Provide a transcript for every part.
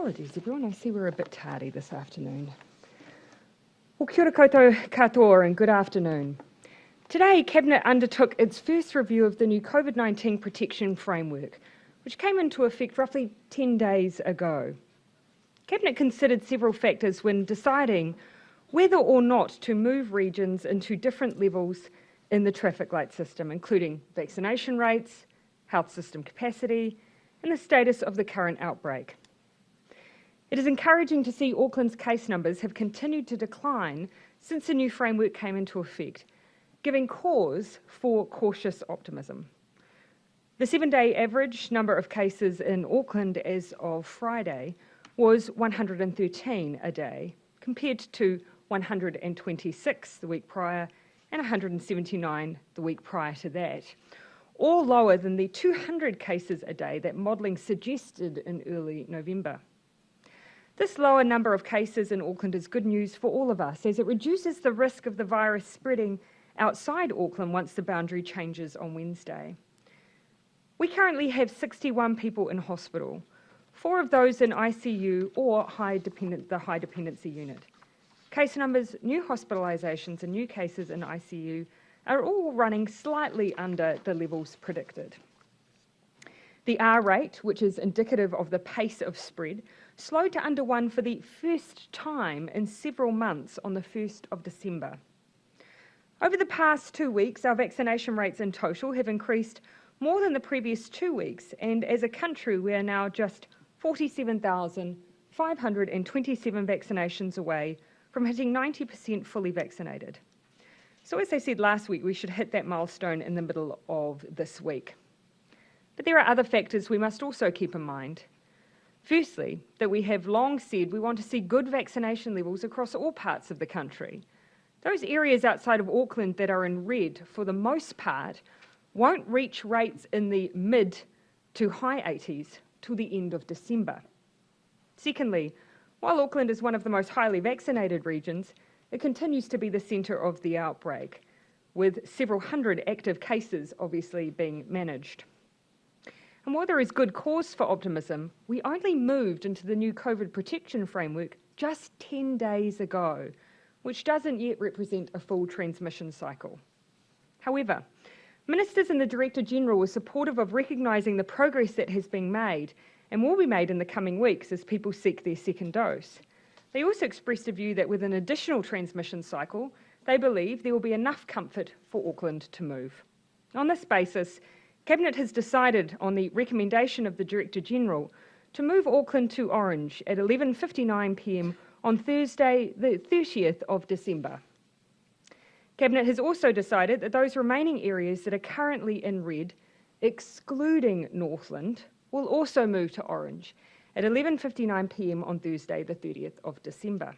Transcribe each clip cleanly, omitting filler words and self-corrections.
Apologies everyone, I see we're a bit tardy this afternoon. Well, kia ora koutou katoa and good afternoon. Today, Cabinet undertook its first review of the new Covid-19 protection framework, which came into effect roughly 10 days ago. Cabinet considered several factors when deciding whether or not to move regions into different levels in the traffic light system, including vaccination rates, health system capacity, and the status of the current outbreak. It is encouraging to see Auckland's case numbers have continued to decline since the new framework came into effect, giving cause for cautious optimism. The 7-day average number of cases in Auckland as of Friday was 113 a day, compared to 126 the week prior and 179 the week prior to that, all lower than the 200 cases a day that modelling suggested in early November. This lower number of cases in Auckland is good news for all of us, as it reduces the risk of the virus spreading outside Auckland once the boundary changes on Wednesday. We currently have 61 people in hospital, 4 of those in ICU or the high dependency unit. Case numbers, new hospitalisations and new cases in ICU are all running slightly under the levels predicted. The R rate, which is indicative of the pace of spread, slowed to under 1 for the first time in several months on the 1st of December. Over the past 2 weeks, our vaccination rates in total have increased more than the previous 2 weeks, and as a country we are now just 47,527 vaccinations away from hitting 90% fully vaccinated. So as I said last week, we should hit that milestone in the middle of this week. But there are other factors we must also keep in mind. Firstly, that we have long said we want to see good vaccination levels across all parts of the country. Those areas outside of Auckland that are in red, for the most part, won't reach rates in the mid to high 80s till the end of December. Secondly, while Auckland is one of the most highly vaccinated regions, it continues to be the centre of the outbreak, with several hundred active cases obviously being managed. And while there is good cause for optimism, we only moved into the new COVID protection framework just 10 days ago, which doesn't yet represent a full transmission cycle. However, Ministers and the Director-General were supportive of recognising the progress that has been made and will be made in the coming weeks as people seek their second dose. They also expressed a view that with an additional transmission cycle, they believe there will be enough comfort for Auckland to move. On this basis, Cabinet has decided on the recommendation of the Director-General to move Auckland to orange at 11:59 p.m. on Thursday, the 30th of December. Cabinet has also decided that those remaining areas that are currently in red, excluding Northland, will also move to orange at 11:59 p.m. on Thursday, the 30th of December.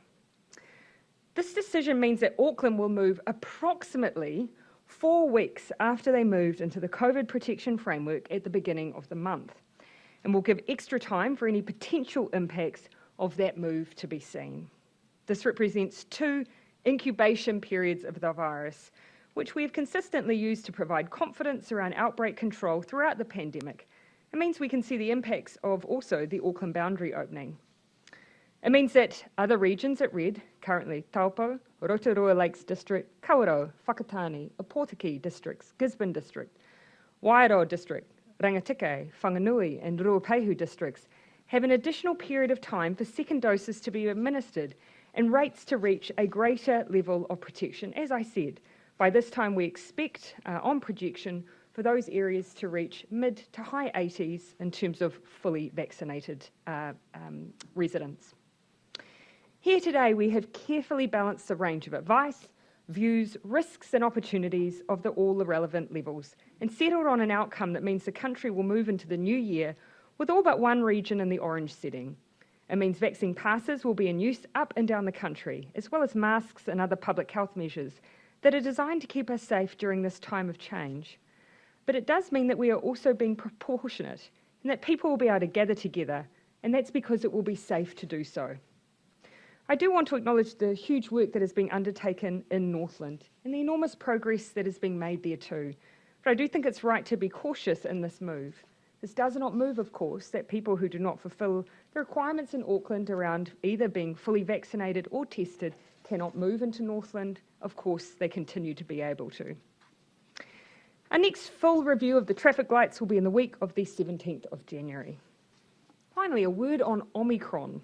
This decision means that Auckland will move approximately 4 weeks after they moved into the COVID protection framework at the beginning of the month, and will give extra time for any potential impacts of that move to be seen. This represents 2 incubation periods of the virus, which we have consistently used to provide confidence around outbreak control throughout the pandemic. It means we can see the impacts of also the Auckland boundary opening. It means that other regions at red, currently Taupo, Rotorua Lakes District, Kawerau, Whakatane, Opotiki districts, Gisborne District, Wairoa District, Rangitikei, Whanganui and Ruapehu districts, have an additional period of time for second doses to be administered and rates to reach a greater level of protection. As I said, by this time we expect, on projection, for those areas to reach mid to high 80s in terms of fully vaccinated residents. Here today we have carefully balanced the range of advice, views, risks and opportunities of all the relevant levels and settled on an outcome that means the country will move into the new year with all but one region in the orange setting. It means vaccine passes will be in use up and down the country, as well as masks and other public health measures that are designed to keep us safe during this time of change. But it does mean that we are also being proportionate and that people will be able to gather together, and that's because it will be safe to do so. I do want to acknowledge the huge work that is being undertaken in Northland and the enormous progress that is being made there too. But I do think it's right to be cautious in this move. This does not move, of course, that people who do not fulfil the requirements in Auckland around either being fully vaccinated or tested cannot move into Northland. Of course, they continue to be able to. Our next full review of the traffic lights will be in the week of the 17th of January. Finally, a word on Omicron.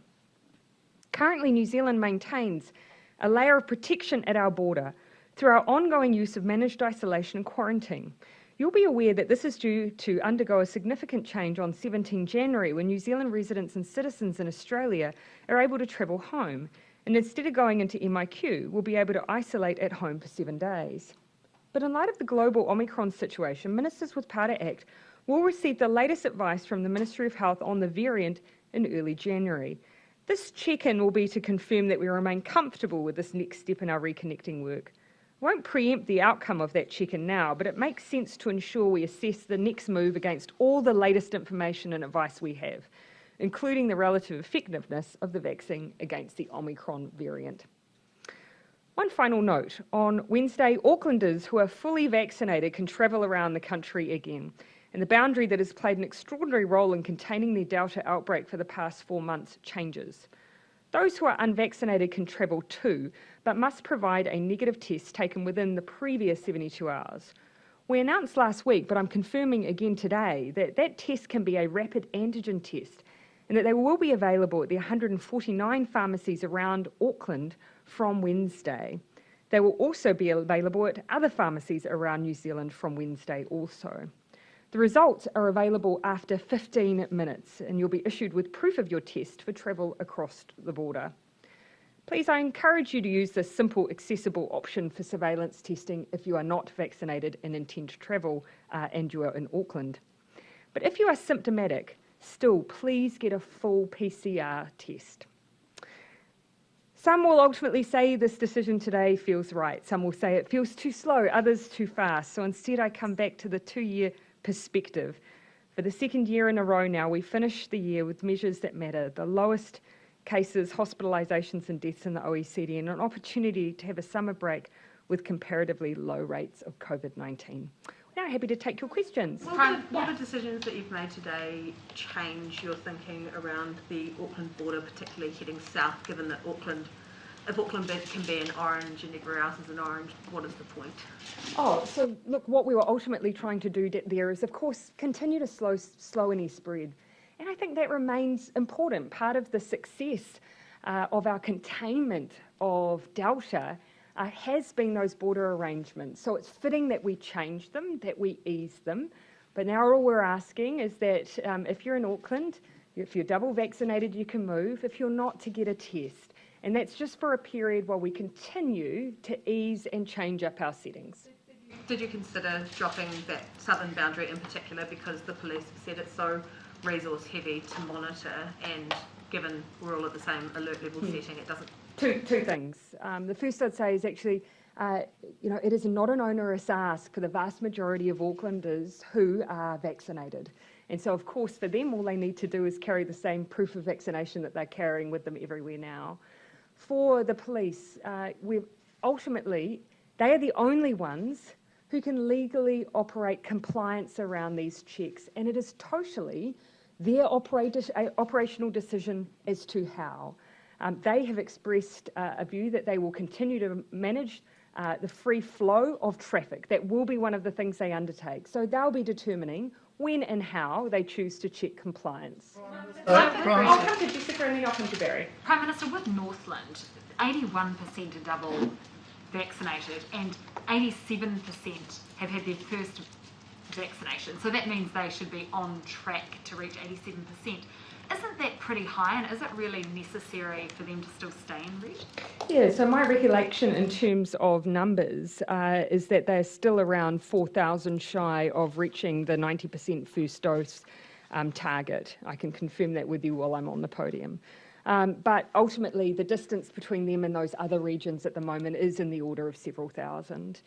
Currently, New Zealand maintains a layer of protection at our border through our ongoing use of managed isolation and quarantine. You'll be aware that this is due to undergo a significant change on 17 January when New Zealand residents and citizens in Australia are able to travel home, and instead of going into MIQ, will be able to isolate at home for 7 days. But in light of the global Omicron situation, Ministers with Power to Act will receive the latest advice from the Ministry of Health on the variant in early January. This check-in will be to confirm that we remain comfortable with this next step in our reconnecting work. I won't preempt the outcome of that check-in now, but it makes sense to ensure we assess the next move against all the latest information and advice we have, including the relative effectiveness of the vaccine against the Omicron variant. One final note. On Wednesday, Aucklanders who are fully vaccinated can travel around the country again, and the boundary that has played an extraordinary role in containing the Delta outbreak for the past 4 months changes. Those who are unvaccinated can travel too, but must provide a negative test taken within the previous 72 hours. We announced last week, but I'm confirming again today, that that test can be a rapid antigen test and that they will be available at the 149 pharmacies around Auckland from Wednesday. They will also be available at other pharmacies around New Zealand from Wednesday also. The results are available after 15 minutes and you'll be issued with proof of your test for travel across the border. Please, I encourage you to use this simple, accessible option for surveillance testing if you are not vaccinated and intend to travel and you are in Auckland. But if you are symptomatic, still, please get a full PCR test. Some will ultimately say this decision today feels right. Some will say it feels too slow, others too fast. So instead I come back to the 2-year perspective. For the second year in a row now, we finished the year with measures that matter, the lowest cases, hospitalisations and deaths in the OECD, and an opportunity to have a summer break with comparatively low rates of Covid-19. We're now happy to take your questions. Will the decisions that you've made today change your thinking around the Auckland border, particularly heading south, given that if Auckland can be an orange and everywhere else is an orange, what is the point? So look, what we were ultimately trying to do there is, of course, continue to slow any spread. And I think that remains important. Part of the success of our containment of Delta has been those border arrangements. So it's fitting that we change them, that we ease them. But now all we're asking is that if you're in Auckland, if you're double vaccinated, you can move. If you're not, to get a test. And that's just for a period while we continue to ease and change up our settings. Did you consider dropping that southern boundary in particular because the police have said it's so resource heavy to monitor, and given we're all at the same alert level setting, it doesn't? Two things. The first I'd say is actually, it is not an onerous ask for the vast majority of Aucklanders who are vaccinated. And so, of course, for them, all they need to do is carry the same proof of vaccination that they're carrying with them everywhere now. For the police, ultimately, they are the only ones who can legally operate compliance around these checks, and it is totally their operational decision as to how. They have expressed a view that they will continue to manage the free flow of traffic. That will be one of the things they undertake. So they'll be determining when and how they choose to check compliance. I'll come to Jessica and then I'll come to Barry. Prime Minister, with Northland, 81% are double vaccinated and 87% have had their first vaccination. So that means they should be on track to reach 87%. Isn't that pretty high, and is it really necessary for them to still stay in red? Yeah, so my recollection in terms of numbers is that they're still around 4,000 shy of reaching the 90% first dose target. I can confirm that with you while I'm on the podium. But ultimately, the distance between them and those other regions at the moment is in the order of several thousand.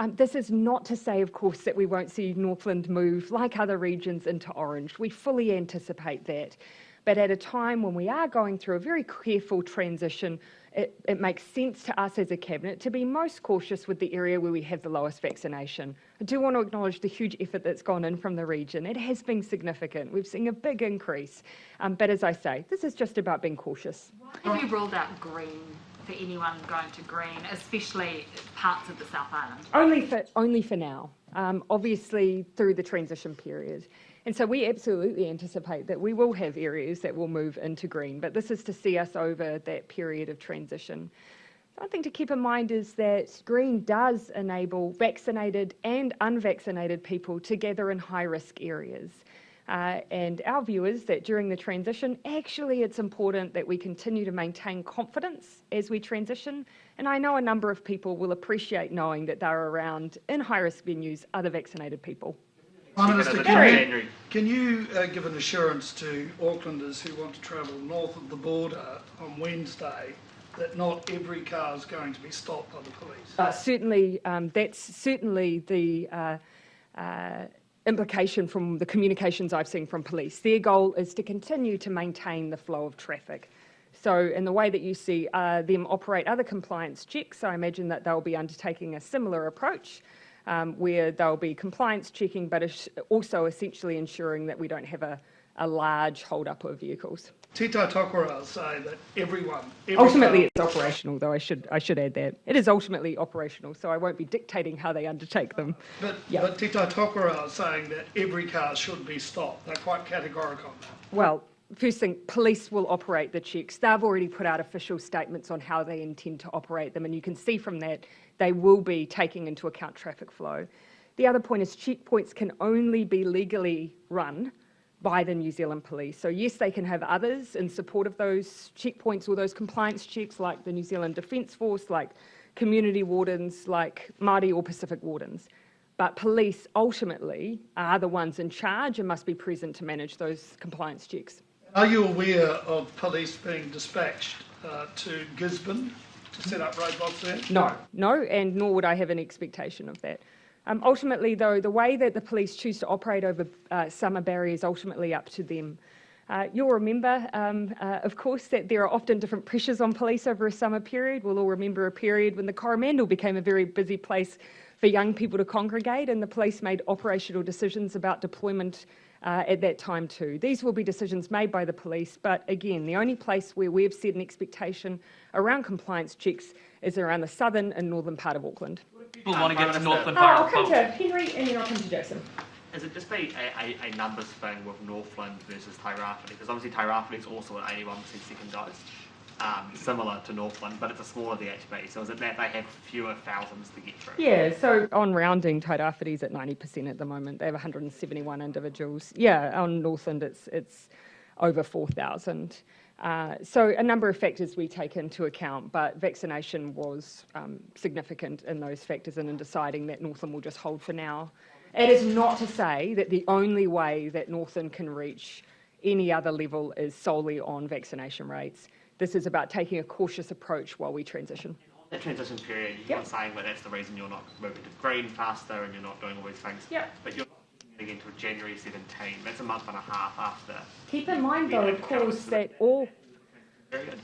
This is not to say, of course, that we won't see Northland move, like other regions, into orange. We fully anticipate that. But at a time when we are going through a very careful transition, it makes sense to us as a Cabinet to be most cautious with the area where we have the lowest vaccination. I do want to acknowledge the huge effort that's gone in from the region. It has been significant. We've seen a big increase. But as I say, this is just about being cautious. Have you ruled out green for anyone going to green, especially parts of the South Island? Only for now, obviously through the transition period. And so we absolutely anticipate that we will have areas that will move into green, but this is to see us over that period of transition. One thing to keep in mind is that green does enable vaccinated and unvaccinated people to gather in high-risk areas. And our view is that during the transition, actually it's important that we continue to maintain confidence as we transition. And I know a number of people will appreciate knowing that they're around in high-risk venues other vaccinated people. Prime Minister, can you give an assurance to Aucklanders who want to travel north of the border on Wednesday that not every car is going to be stopped by the police? Certainly, that's certainly the implication from the communications I've seen from police. Their goal is to continue to maintain the flow of traffic. So in the way that you see them operate other compliance checks, I imagine that they'll be undertaking a similar approach where they'll be compliance checking, but also essentially ensuring that we don't have a large hold-up of vehicles. Te Tai Tokerau say that every ultimately it's operational, though I should add that. It is ultimately operational, so I won't be dictating how they undertake them. But Te Tai Tokerau is saying that every car should be stopped. They're quite categorical on that. Well, first thing, police will operate the checks. They've already put out official statements on how they intend to operate them, and you can see from that they will be taking into account traffic flow. The other point is checkpoints can only be legally run by the New Zealand Police. So yes, they can have others in support of those checkpoints or those compliance checks, like the New Zealand Defence Force, like community wardens, like Māori or Pacific wardens. But police ultimately are the ones in charge and must be present to manage those compliance checks. Are you aware of police being dispatched to Gisborne to set up roadblocks there? No, and nor would I have an expectation of that. Ultimately, though, the way that the police choose to operate over summer barriers is ultimately up to them. You'll remember, of course, that there are often different pressures on police over a summer period. We'll all remember a period when the Coromandel became a very busy place for young people to congregate, and the police made operational decisions about deployment at that time too. These will be decisions made by the police, but again, the only place where we've set an expectation around compliance checks is around the southern and northern part of Auckland. People want to get to Northland. I'll come to Henry and then I'll come to Jason. Is it just a numbers thing with Northland versus Tairāwhiti? Because obviously Tairāwhiti is also at 81% second dose, similar to Northland, but it's a smaller DHB. So is it that they have fewer thousands to get through? Yeah, so on rounding, Tairāwhiti's at 90% at the moment. They have 171 individuals. Yeah, on Northland it's over 4,000. So a number of factors we take into account, but vaccination was significant in those factors and in deciding that Northland will just hold for now. It is not to say that the only way that Northland can reach any other level is solely on vaccination rates. This is about taking a cautious approach while we transition. That transition period, you're not saying that that's the reason you're not moving to green faster and you're not doing all these things. But you're getting into January 17. That's a month and a half after. Keep in mind, though, of course, that all.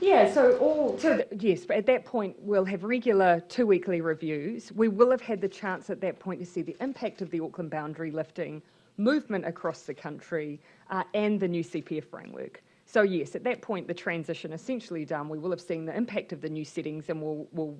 Yeah, so yes, but at that point we'll have regular 2-weekly reviews. We will have had the chance at that point to see the impact of the Auckland boundary lifting, movement across the country, and the new CPF framework. So yes, at that point the transition essentially done. We will have seen the impact of the new settings and will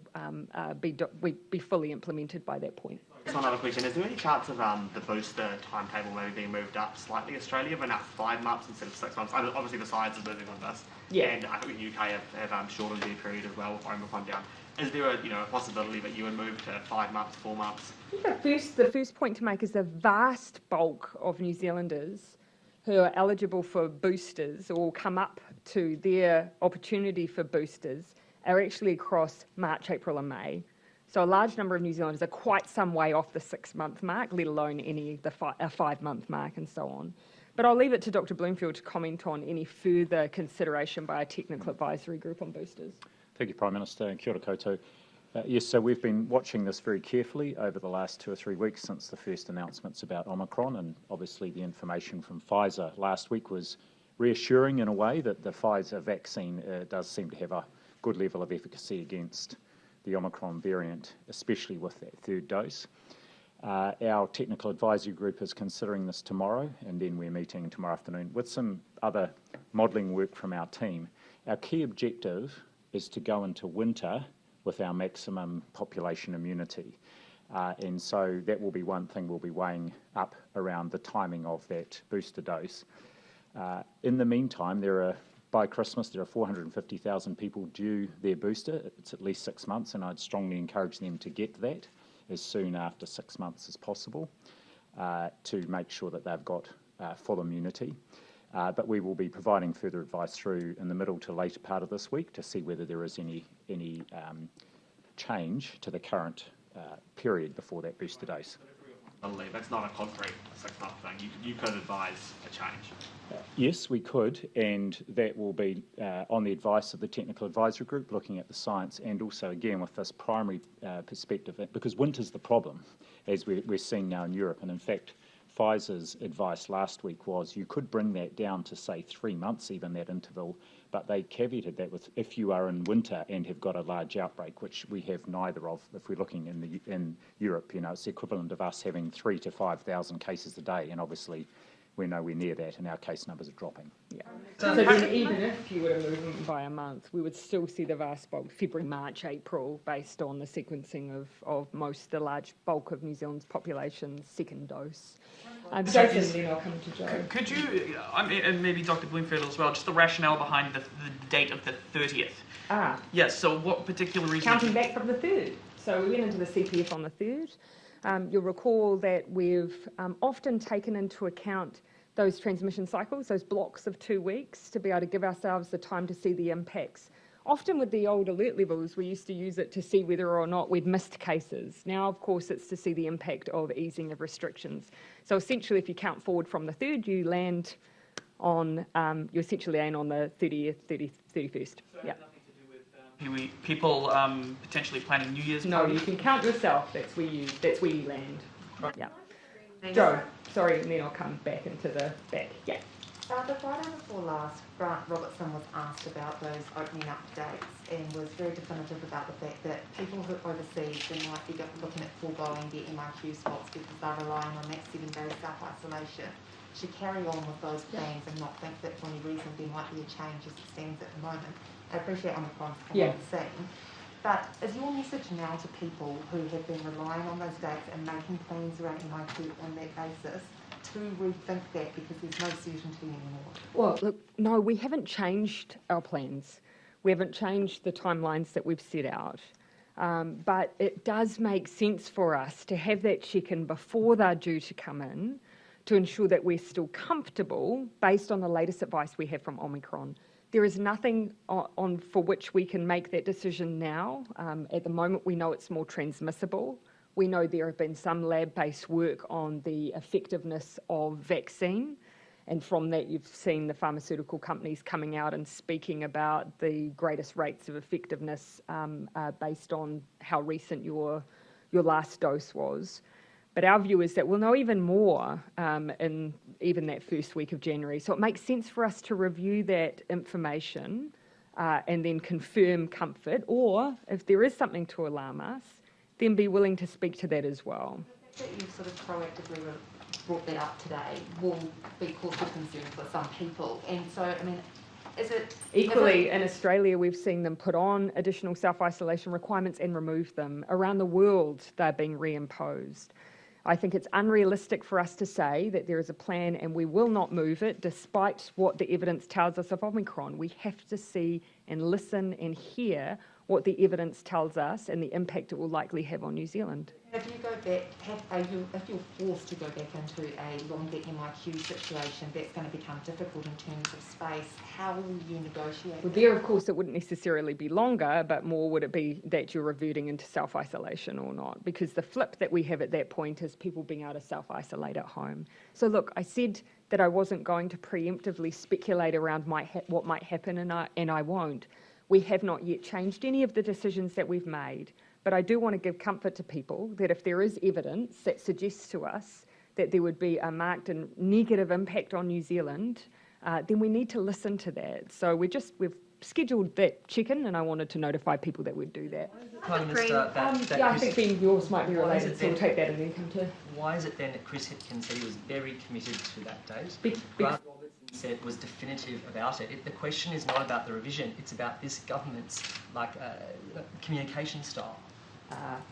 be fully implemented by that point. Just one other question. Is there any chance of the booster timetable maybe being moved up slightly? Australia, but now 5 months instead of 6 months. Obviously the science is moving on this. Yeah. And I think the UK have shortened their period as well with Omicron down. Is there a possibility that you would move to 5 months, 4 months? I think the first point to make is the vast bulk of New Zealanders who are eligible for boosters or come up to their opportunity for boosters are actually across March, April and May. So a large number of New Zealanders are quite some way off the 6-month mark, let alone a 5-month mark and so on. But I'll leave it to Dr Bloomfield to comment on any further consideration by a technical advisory group on boosters. Thank you, Prime Minister, and kia ora koutou. Yes, so we've been watching this very carefully over the last 2 or 3 weeks since the first announcements about Omicron, and obviously the information from Pfizer last week was reassuring in a way that the Pfizer vaccine does seem to have a good level of efficacy against the Omicron variant, especially with that third dose. Our technical advisory group is considering this tomorrow, and then we're meeting tomorrow afternoon with some other modelling work from our team. Our key objective is to go into winter with our maximum population immunity. And so that will be one thing we'll be weighing up around the timing of that booster dose. In the meantime, by Christmas, there are 450,000 people due their booster. It's at least 6 months, and I'd strongly encourage them to get that as soon after 6 months as possible to make sure that they've got full immunity. But we will be providing further advice through in the middle to later part of this week to see whether there is any change to the current period before that booster dose. That's not a concrete 6-month thing. You could advise a change. Yes, we could, and that will be on the advice of the technical advisory group, looking at the science, and also again with this primary perspective, because winter's the problem, as we're seeing now in Europe. And in fact, Pfizer's advice last week was you could bring that down to, say, 3 months, even that interval, but they caveated that with if you are in winter and have got a large outbreak, which we have neither of. If we're looking in Europe, it's the equivalent of us having 3,000 to 5,000 cases a day, and obviously we're nowhere near that, and our case numbers are dropping. Yeah. So then even if you were to move them by a month, we would still see the vast bulk, February, March, April, based on the sequencing of the large bulk of New Zealand's population's second dose. Jason, then I'll come to Joe. Could you, and maybe Dr. Bloomfield as well, just the rationale behind the date of the 30th? Yes, so what particular reason? Counting back from the 3rd. So we went into the CPF on the 3rd. You'll recall that we've often taken into account those transmission cycles, those blocks of 2 weeks, to be able to give ourselves the time to see the impacts. Often with the old alert levels, we used to use it to see whether or not we'd missed cases. Now, of course, it's to see the impact of easing of restrictions. So essentially, if you count forward from the 3rd, you land on, you essentially land on the 30th, 31st. So yeah. Nothing to do with people potentially planning New Year's No, parties? you can count yourself. That's where you land. Right. Yeah. Joe, sorry, and then I'll come back into the back. Yeah. The Friday before last, Grant Robertson was asked about those opening up dates and was very definitive about the fact that people who are overseas, they might be looking at foregoing their MIQ spots because they're relying on that 7-day self-isolation, should carry on with those plans and not think that for any reason there might be a change as it stands at the moment. I appreciate Omicron's coming on the scene. But is your message now to people who have been relying on those dates and making plans around MIQ on that basis to rethink that because there's no certainty anymore? Well, look, no, we haven't changed our plans. We haven't changed the timelines that we've set out. But it does make sense for us to have that check-in before they're due to come in to ensure that we're still comfortable based on the latest advice we have from Omicron. There is nothing on for which we can make that decision now. At the moment, we know it's more transmissible. We know there have been some lab-based work on the effectiveness of vaccine, and from that you've seen the pharmaceutical companies coming out and speaking about the greatest rates of effectiveness based on how recent your last dose was. But our view is that we'll know even more in even that first week of January. So it makes sense for us to review that information and then confirm comfort, or if there is something to alarm us, then be willing to speak to that as well. The fact that you've sort of proactively brought that up today will be cause for concern for some people. And so, I mean, is it... Equally, in Australia, we've seen them put on additional self-isolation requirements and remove them. Around the world, they're being reimposed. I think it's unrealistic for us to say that there is a plan and we will not move it despite what the evidence tells us of Omicron. We have to see and listen and hear what the evidence tells us and the impact it will likely have on New Zealand. If you go back, if you're forced to go back into a longer MIQ situation, that's going to become difficult in terms of space. How will you negotiate? Well, there, of course, it wouldn't necessarily be longer, but more would it be that you're reverting into self-isolation or not? Because the flip that we have at that point is people being able to self-isolate at home. So look, I said that I wasn't going to preemptively speculate around what might happen, and I won't. We have not yet changed any of the decisions that we've made, but I do want to give comfort to people that if there is evidence that suggests to us that there would be a marked and negative impact on New Zealand then we need to listen to that. So we've scheduled that check-in, and I wanted to notify people that we'd do that. Prime Minister, I think Ben, yours might be related, so we'll take that and then come to... Why is it then that Chris Hipkins said he was very committed to that date? Because Robertson said was definitive about it. The question is not about the revision, it's about this government's communication style.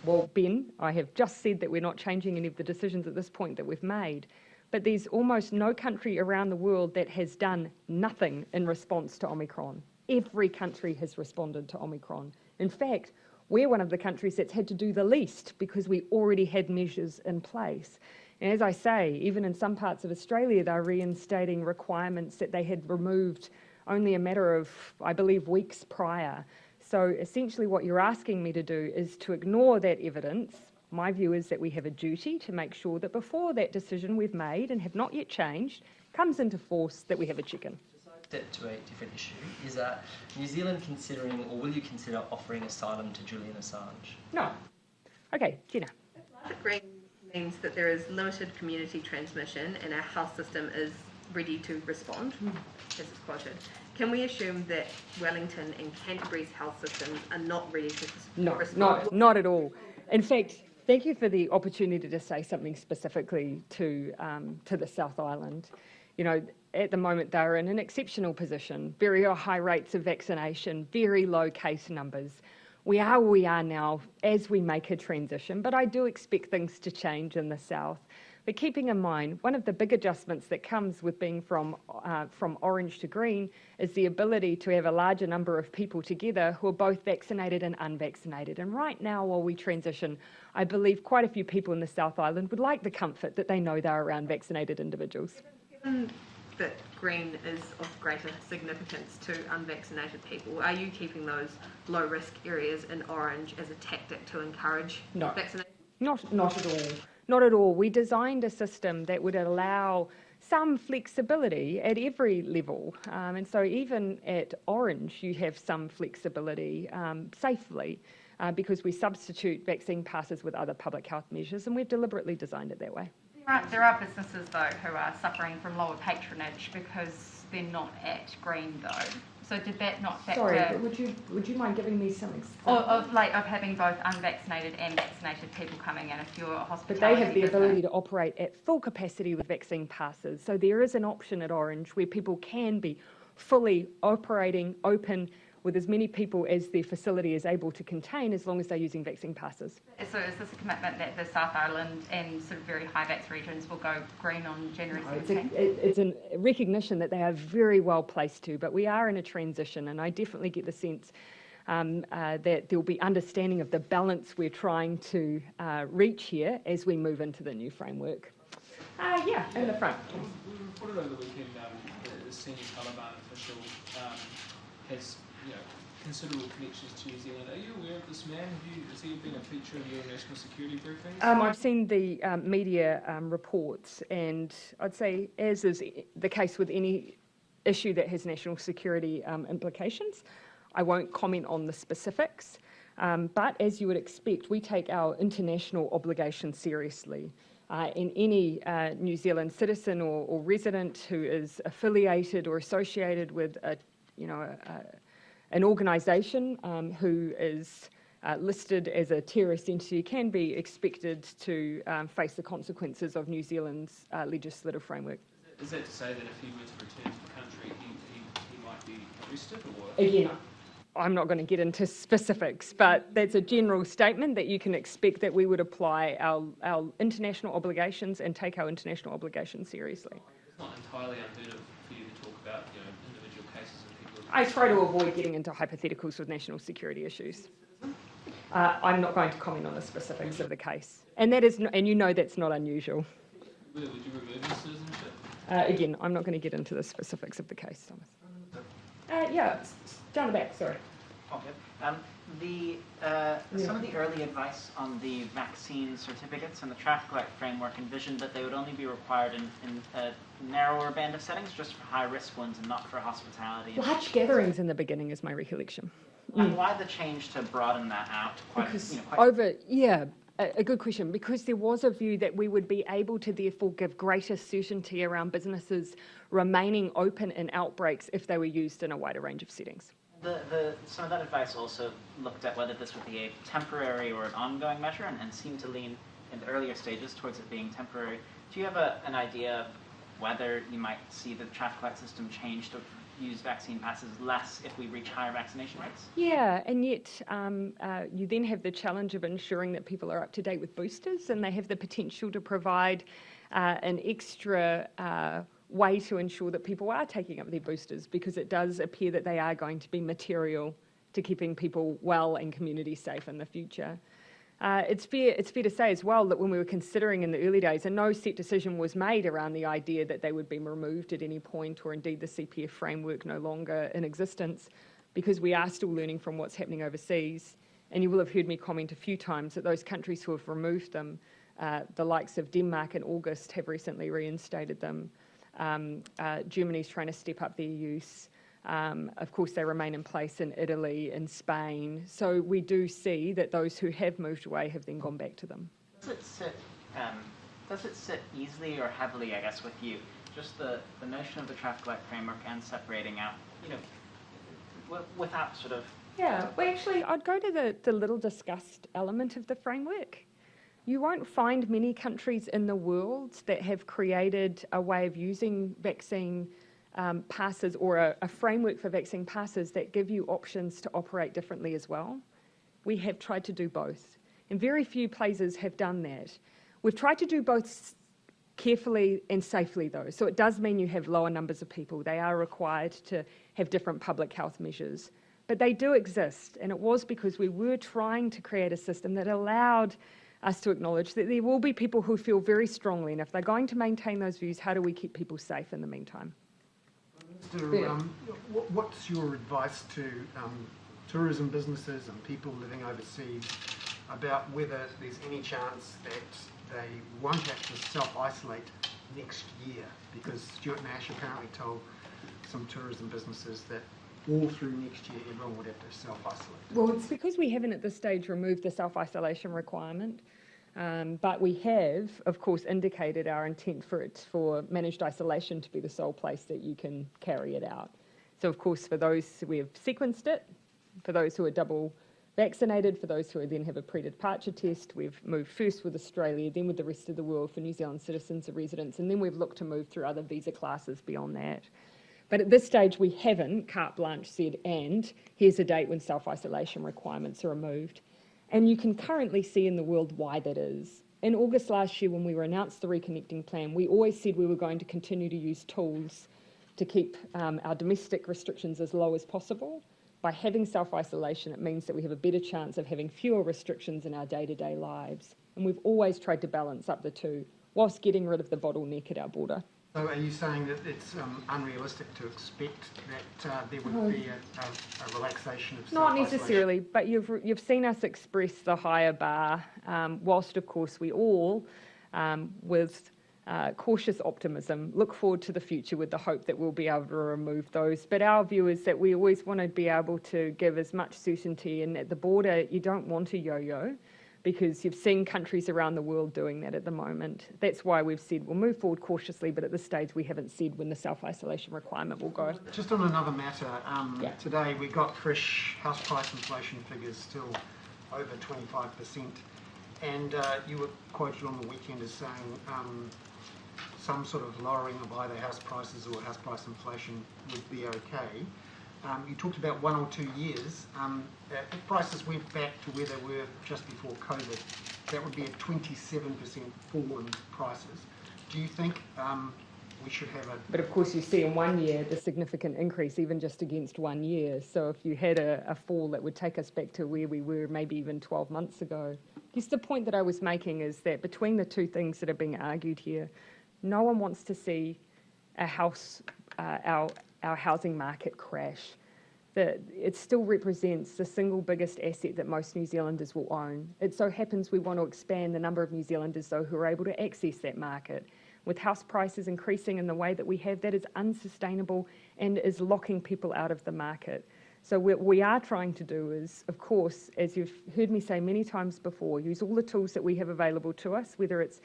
well, Ben, I have just said that we're not changing any of the decisions at this point that we've made. But there's almost no country around the world that has done nothing in response to Omicron. Every country has responded to Omicron. In fact, we're one of the countries that's had to do the least because we already had measures in place. And as I say, even in some parts of Australia, they're reinstating requirements that they had removed only a matter of, I believe, weeks prior. So essentially what you're asking me to do is to ignore that evidence. My view is that we have a duty to make sure that before that decision we've made and have not yet changed comes into force, that we have a check-in. Step to a different issue, is New Zealand considering, or will you consider offering asylum to Julian Assange? No. Okay, Gina. The green means that there is limited community transmission and our health system is ready to respond, as it's quoted. Can we assume that Wellington and Canterbury's health systems are not ready to respond? Not at all. In fact, thank you for the opportunity to say something specifically to the South Island. You know, at the moment they're in an exceptional position, very high rates of vaccination, very low case numbers. We are where we are now as we make a transition, but I do expect things to change in the South. But keeping in mind, one of the big adjustments that comes with being from orange to green is the ability to have a larger number of people together who are both vaccinated and unvaccinated. And right now, while we transition, I believe quite a few people in the South Island would like the comfort that they know they're around vaccinated individuals. Given that green is of greater significance to unvaccinated people, are you keeping those low-risk areas in orange as a tactic to encourage vaccination? Not at all. Not at all. We designed a system that would allow some flexibility at every level. And so even at orange, you have some flexibility safely because we substitute vaccine passes with other public health measures, and we've deliberately designed it that way. There are businesses, though, who are suffering from lower patronage because they're not at green, though. So did that not factor... Sorry, but would you mind giving me some examples? Of having both unvaccinated and vaccinated people coming in if you're a hospitality But they have the business. ability to operate at full capacity with vaccine passes. So there is an option at Orange where people can be fully operating, open, with as many people as their facility is able to contain, as long as they're using vaccine passes. So is this a commitment that the South Island and sort of very high vax regions will go green on January 17th? It's a recognition that they are very well placed to, but we are in a transition, and I definitely get the sense that there'll be understanding of the balance we're trying to reach here as we move into the new framework. Yeah, in the front. We reported over the weekend the senior Taliban official has considerable connections to New Zealand. Are you aware of this man? Has he been a feature of your national security briefings? I've seen the media reports, and I'd say, as is the case with any issue that has national security implications, I won't comment on the specifics. But as you would expect, we take our international obligations seriously. In any New Zealand citizen or resident who is affiliated or associated with an organisation who is listed as a terrorist entity can be expected to face the consequences of New Zealand's legislative framework. Is that to say that if he were to return to the country, he might be arrested? Or? Again, I'm not going to get into specifics, but that's a general statement that you can expect that we would apply our international obligations and take our international obligations seriously. It's not entirely unheard of for you to talk about individual cases of people. I try to avoid getting into hypotheticals with national security issues. I'm not going to comment on the specifics of the case, and that's not unusual. Would you remove his citizenship? Again, I'm not going to get into the specifics of the case, Thomas. Yeah, down the back, sorry. Okay. Some of the early advice on the vaccine certificates and the traffic light framework envisioned that they would only be required in a narrower band of settings, just for high-risk ones and not for hospitality. Large gatherings in the beginning is my recollection. And why the change to broaden that out? a good question, because there was a view that we would be able to therefore give greater certainty around businesses remaining open in outbreaks if they were used in a wider range of settings. Some of that advice also looked at whether this would be a temporary or an ongoing measure, and seemed to lean in the earlier stages towards it being temporary. Do you have an idea of whether you might see the traffic light system change to use vaccine passes less if we reach higher vaccination rates? Yeah, and yet you then have the challenge of ensuring that people are up to date with boosters, and they have the potential to provide an extra way to ensure that people are taking up their boosters, because it does appear that they are going to be material to keeping people well and communities safe in the future. It's fair to say as well that when we were considering in the early days, and no set decision was made around the idea that they would be removed at any point, or indeed the CPF framework no longer in existence, because we are still learning from what's happening overseas. And you will have heard me comment a few times that those countries who have removed them, the likes of Denmark in August, have recently reinstated them. Germany's trying to step up their use. Of course, they remain in place in Italy and Spain. So we do see that those who have moved away have then gone back to them. Does it sit easily or heavily, I guess, with you? Just the notion of the traffic light framework and separating out, without sort of... Yeah, well, actually, I'd go to the little discussed element of the framework. You won't find many countries in the world that have created a way of using vaccine passes, or a framework for vaccine passes that give you options to operate differently as well. We have tried to do both, and very few places have done that. We've tried to do both carefully and safely, though, so it does mean you have lower numbers of people. They are required to have different public health measures, but they do exist, and it was because we were trying to create a system that allowed us to acknowledge that there will be people who feel very strongly, and if they're going to maintain those views, how do we keep people safe in the meantime? What's your advice to tourism businesses and people living overseas about whether there's any chance that they won't have to self-isolate next year? Because Stuart Nash apparently told some tourism businesses that all through next year everyone would have to self-isolate. Well, it's because we haven't at this stage removed the self-isolation requirement. But we have, of course, indicated our intent for managed isolation to be the sole place that you can carry it out. So, of course, for those, we have sequenced it. For those who are double vaccinated, for those who then have a pre-departure test, we've moved first with Australia, then with the rest of the world for New Zealand citizens or residents, and then we've looked to move through other visa classes beyond that. But at this stage, we haven't carte blanche said, and here's a date when self-isolation requirements are removed. And you can currently see in the world why that is. In August last year, when we were announced the Reconnecting Plan, we always said we were going to continue to use tools to keep our domestic restrictions as low as possible. By having self-isolation, it means that we have a better chance of having fewer restrictions in our day-to-day lives. And we've always tried to balance up the two, whilst getting rid of the bottleneck at our border. So are you saying that it's unrealistic to expect that there would be a relaxation of self-isolation? Not necessarily, but you've seen us express the higher bar, whilst of course we all, with cautious optimism, look forward to the future with the hope that we'll be able to remove those. But our view is that we always want to be able to give as much certainty, and at the border you don't want to yo-yo, because you've seen countries around the world doing that at the moment. That's why we've said we'll move forward cautiously, but at this stage we haven't said when the self-isolation requirement will go. Just on another matter, today we got fresh house price inflation figures, still over 25%, and you were quoted on the weekend as saying some sort of lowering of either house prices or house price inflation would be okay. You talked about 1 or 2 years. If prices went back to where they were just before COVID, that would be a 27% fall in prices. Do you think we should have a... But of course you see in 1 year the significant increase even just against 1 year. So if you had a fall that would take us back to where we were maybe even 12 months ago. I guess the point that I was making is that between the two things that are being argued here, no one wants to see a house, our housing market crash. It still represents the single biggest asset that most New Zealanders will own. It so happens we want to expand the number of New Zealanders, though, who are able to access that market. With house prices increasing in the way that we have, that is unsustainable and is locking people out of the market. So what we are trying to do is, of course, as you've heard me say many times before, use all the tools that we have available to us, whether it's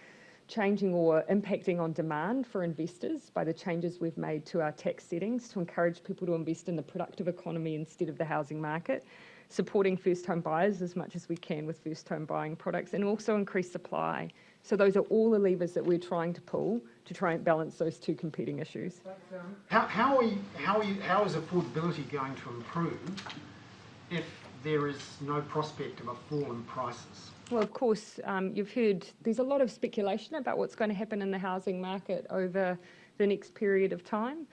changing or impacting on demand for investors by the changes we've made to our tax settings to encourage people to invest in the productive economy instead of the housing market, supporting first home buyers as much as we can with first home buying products, and also increase supply. So those are all the levers that we're trying to pull to try and balance those two competing issues. How is affordability going to improve if there is no prospect of a fall in prices? Well, of course, you've heard there's a lot of speculation about what's going to happen in the housing market over the next period of time.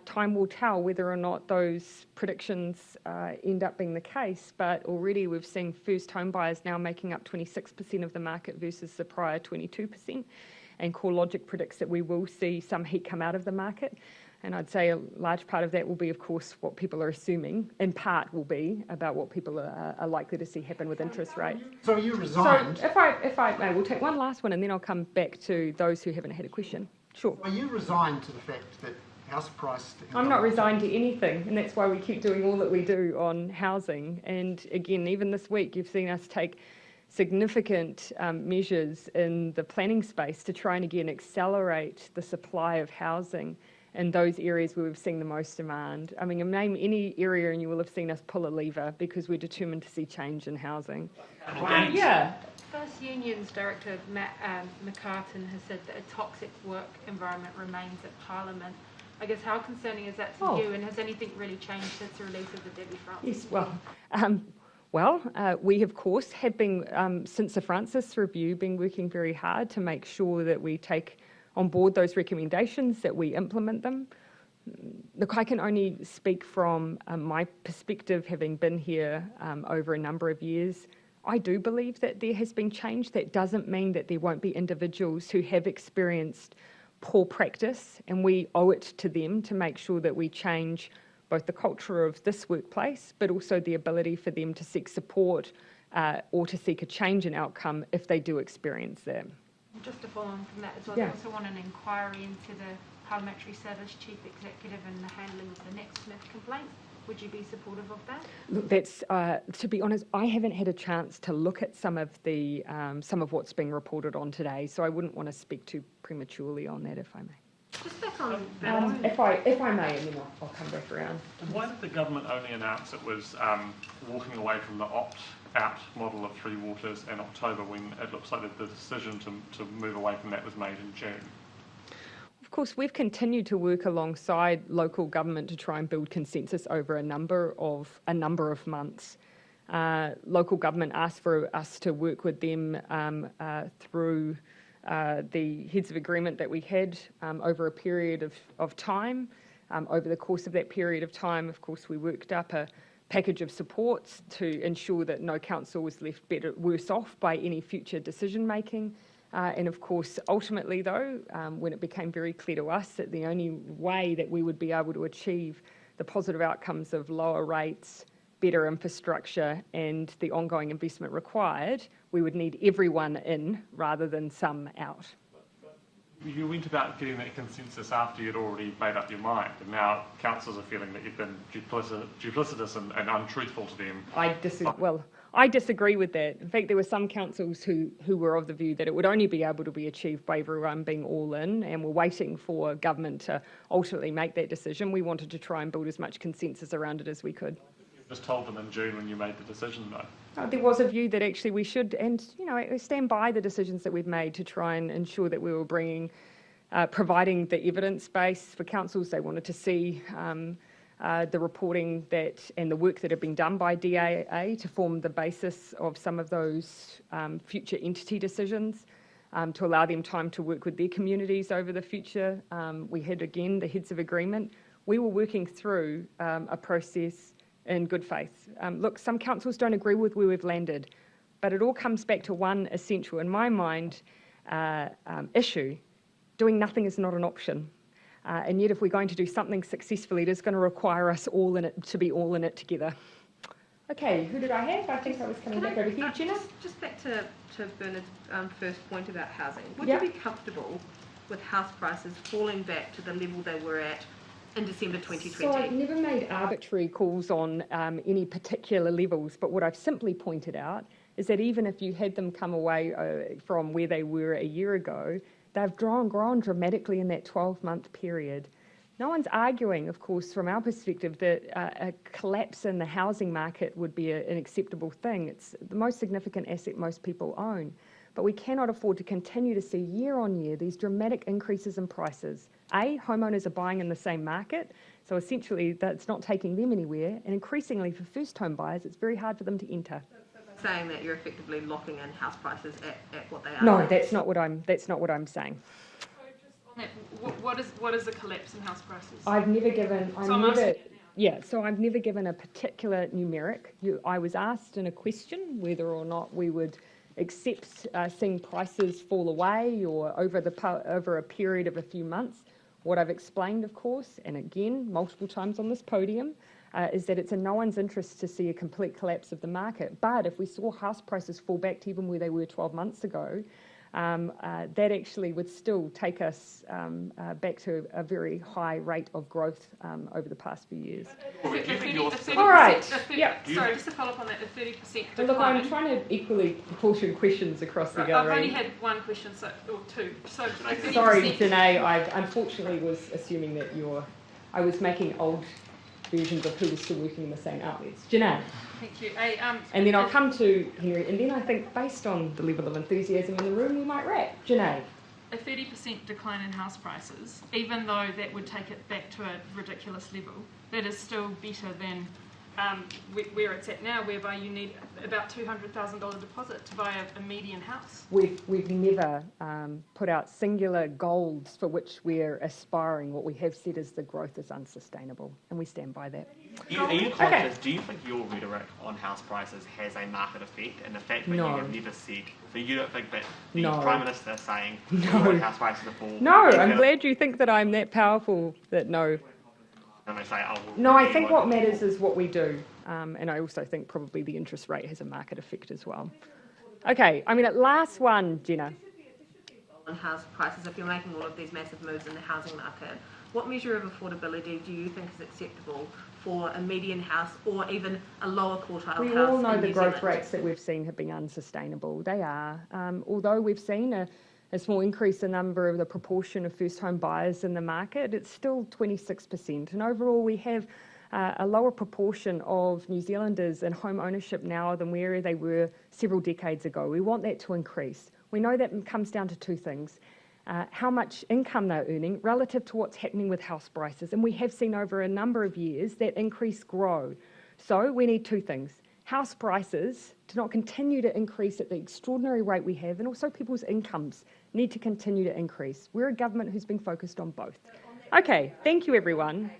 Time will tell whether or not those predictions end up being the case, but already we've seen first home buyers now making up 26% of the market versus the prior 22%, and CoreLogic predicts that we will see some heat come out of the market. And I'd say a large part of that will be, of course, what people are assuming, in part will be about what people are likely to see happen with interest rates. So you resigned? So if I may, we'll take one last one and then I'll come back to those who haven't had a question. Sure. Are you resigned to the fact that house price... I'm not resigned to anything, and that's why we keep doing all that we do on housing. And again, even this week, you've seen us take significant measures in the planning space to try and again accelerate the supply of housing in those areas where we've seen the most demand. I mean, name any area and you will have seen us pull a lever because we're determined to see change in housing. Yeah. First Union's Director Matt McCartan has said that a toxic work environment remains at Parliament. I guess how concerning is that to you, and has anything really changed since the release of the Debbie Francis? Yes, we of course have been, since the Francis review, been working very hard to make sure that we take on board those recommendations, that we implement them. Look, I can only speak from my perspective, having been here over a number of years. I do believe that there has been change. That doesn't mean that there won't be individuals who have experienced poor practice, and we owe it to them to make sure that we change both the culture of this workplace, but also the ability for them to seek support or to seek a change in outcome if they do experience that. Just to follow on from that as well, Yeah. they also want an inquiry into the Parliamentary Service Chief Executive and the handling of the Nick Smith complaint. Would you be supportive of that? Look, that's to be honest, I haven't had a chance to look at some of what's being reported on today, so I wouldn't want to speak too prematurely on that, if I may. Just back on If I may, and then I'll come back around. Why did the government only announce it was walking away from the opt-out model of Three Waters in October, when it looks like the decision to move away from that was made in June? Of course, we've continued to work alongside local government to try and build consensus over a number of months. Local government asked for us to work with them through the heads of agreement that we had over a period of time. Over the course of that period of time, of course, we worked up a package of supports to ensure that no council was left worse off by any future decision making. And of course, ultimately though, when it became very clear to us that the only way that we would be able to achieve the positive outcomes of lower rates, better infrastructure and the ongoing investment required, we would need everyone in rather than some out. You went about getting that consensus after you'd already made up your mind, and now councillors are feeling that you've been duplicitous and untruthful to them. I disagree with that. In fact, there were some councils who were of the view that it would only be able to be achieved by everyone being all in, and were waiting for government to ultimately make that decision. We wanted to try and build as much consensus around it as we could. You just told them in June when you made the decision, though. There was a view that actually we should, and I stand by the decisions that we've made to try and ensure that we were providing the evidence base for councils. They wanted to see the reporting and the work that had been done by DAA to form the basis of some of those future entity decisions, to allow them time to work with their communities over the future. We had, again, the heads of agreement. We were working through a process in good faith. Look, some councils don't agree with where we've landed, but it all comes back to one essential, in my mind, issue. Doing nothing is not an option. And yet if we're going to do something successfully, it is going to require us all in it to be all in it together. Okay, who did I have? I think I was coming back over here. Jenna? Just back to Bernard's first point about housing. Would you be comfortable with house prices falling back to the level they were at in December 2020? So I've never made arbitrary calls on any particular levels, but what I've simply pointed out is that even if you had them come away from where they were a year ago, they've grown dramatically in that 12-month period. No one's arguing, of course, from our perspective, that a collapse in the housing market would be an acceptable thing. It's the most significant asset most people own. But we cannot afford to continue to see year on year these dramatic increases in prices. Homeowners are buying in the same market, so essentially that's not taking them anywhere, and increasingly for first home buyers, it's very hard for them to enter. Saying that you're effectively locking in house prices at what they are? No, that's not what I'm saying. What is a collapse in house prices? I've never given a particular numeric. I was asked in a question whether or not we would accept seeing prices fall away or over a period of a few months. What I've explained, of course, and again multiple times on this podium, is that it's in no one's interest to see a complete collapse of the market. But if we saw house prices fall back to even where they were 12 months ago, that actually would still take us back to a very high rate of growth over the past few years. All right. Sorry, just to follow up on that, the 30% decline. Look, I'm trying to equally proportion questions across the gallery. I've only had one question, or two. So sorry, Janae, I unfortunately was assuming that I was making old versions of who was still working in the same outlets. Janae. Thank you. And then I'll come to Henry, and then I think based on the level of enthusiasm in the room, we might wrap. Janae. A 30% decline in house prices, even though that would take it back to a ridiculous level, that is still better than where it's at now, whereby you need about $200,000 deposit to buy a median house. We've never put out singular goals for which we're aspiring. What we have said is the growth is unsustainable, and we stand by that. Are you conscious, do you think your rhetoric on house prices has a market effect, and the fact that you have never said, so you don't think that the Prime Minister saying we want house prices to fall? No, I'm glad you think that I'm that powerful, that no. And they say, I think what matters is what we do, and I also think probably the interest rate has a market effect as well. Okay, last one, Jenna. On house prices, if you're making all of these massive moves in the housing market, what measure of affordability do you think is acceptable for a median house or even a lower quartile house? We all know the growth rates that we've seen have been unsustainable. They are. Although we've seen a small increase in number of the proportion of first home buyers in the market, it's still 26%. And overall, we have a lower proportion of New Zealanders in home ownership now than where they were several decades ago. We want that to increase. We know that comes down to two things. How much income they're earning relative to what's happening with house prices. And we have seen over a number of years that increase grow. So we need two things. House prices to not continue to increase at the extraordinary rate we have, and also people's incomes need to continue to increase. We're a government who's been focused on both. Okay, thank you everyone.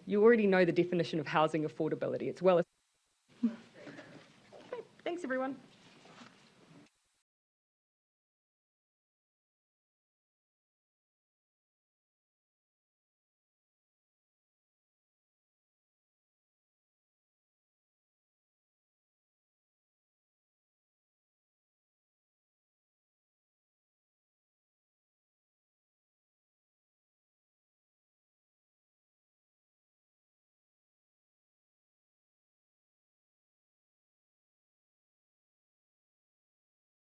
You already know the definition of housing affordability. It's well. Okay, thanks everyone.